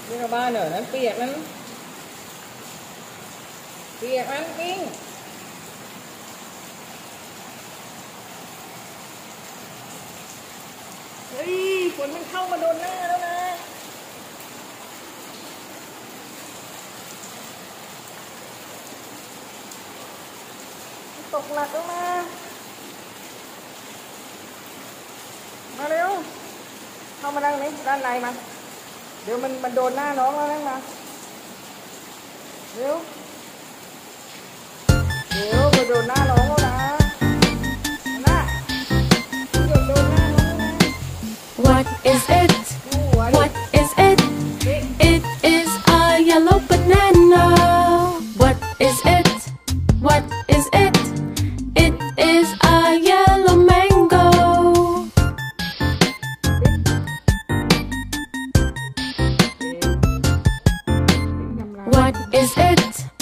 นี่กระบ้านเหรอนั้นเปียกนั้นปิ้งเฮ้ยฝนมันเข้ามาโดนหน้าแล้วนะตกหนักแล้วนะมาเร็วเข้ามาด้านนี้ด้านในมาเดี๋ยวมันโดนหน้าน้องแล้วนะมาเร็วมาโดนหน้าน้องแล้วนะโดนหน้าน้องนะ What is it? What is it? It is a yellow banana. What is it? What is it? It is a yellow mango. What is it?